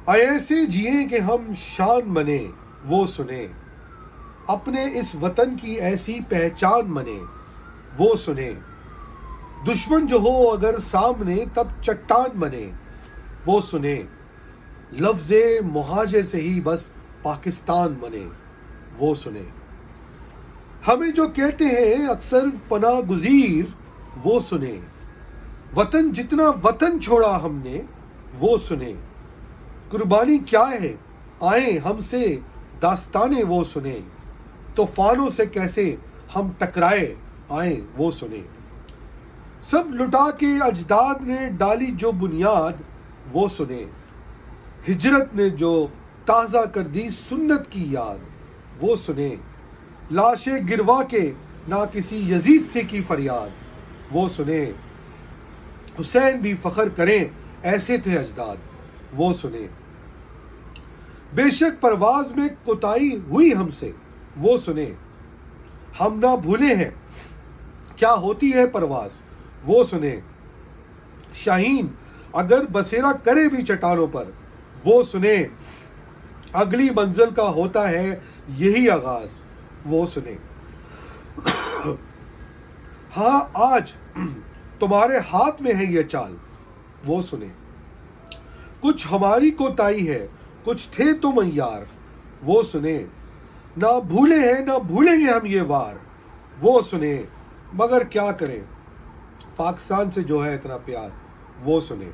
ایسے جئیں کہ ہم شان بنے وہ سنیں، اپنے اس وطن کی ایسی پہچان بنے وہ سنیں، دشمن جو ہو اگر سامنے تب چٹان بنے وہ سنیں، لفظ مہاجر سے ہی بس پاکستان بنے وہ سنیں، ہمیں جو کہتے ہیں اکثر پناہ گزیر وہ سنیں، وطن جتنا وطن چھوڑا ہم نے وہ سنیں، قربانی کیا ہے آئیں ہم سے داستانیں وہ سنیں، طوفانوں سے کیسے ہم ٹکرائے آئیں وہ سنیں، سب لٹا کے اجداد نے ڈالی جو بنیاد وہ سنیں، ہجرت نے جو تازہ کر دی سنت کی یاد وہ سنیں، لاشیں گروا کے نہ کسی یزید سے کی فریاد وہ سنیں، حسین بھی فخر کریں ایسے تھے اجداد وہ سنیں، بے شک پرواز میں کوتاہی ہوئی ہم سے وہ سنیں، ہم نہ بھولے ہیں کیا ہوتی ہے پرواز وہ سنیں، شاہین اگر بسیرا کرے بھی چٹانوں پر وہ سنیں، اگلی منزل کا ہوتا ہے یہی آغاز وہ سنیں، ہاں آج تمہارے ہاتھ میں ہے یہ چال وہ سنیں، کچھ ہماری کوتاہی ہے کچھ تھے تم یار وہ سنیں، نہ بھولے ہیں نہ بھولیں گے ہم یہ وار وہ سنیں، مگر کیا کریں پاکستان سے جو ہے اتنا پیار وہ سنیں،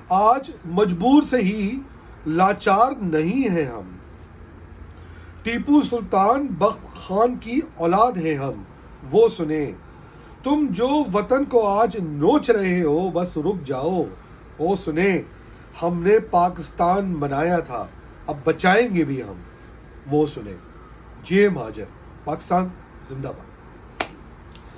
آج مجبور سے ہی لاچار نہیں ہیں ہم، ٹیپو سلطان بخت خان کی اولاد ہیں ہم وہ سنیں، تم جو وطن کو آج نوچ رہے ہو بس رک جاؤ وہ سنیں، ہم نے پاکستان بنایا تھا اب بچائیں گے بھی ہم وہ سنیں، جے مہاجر، پاکستان زندہ باد۔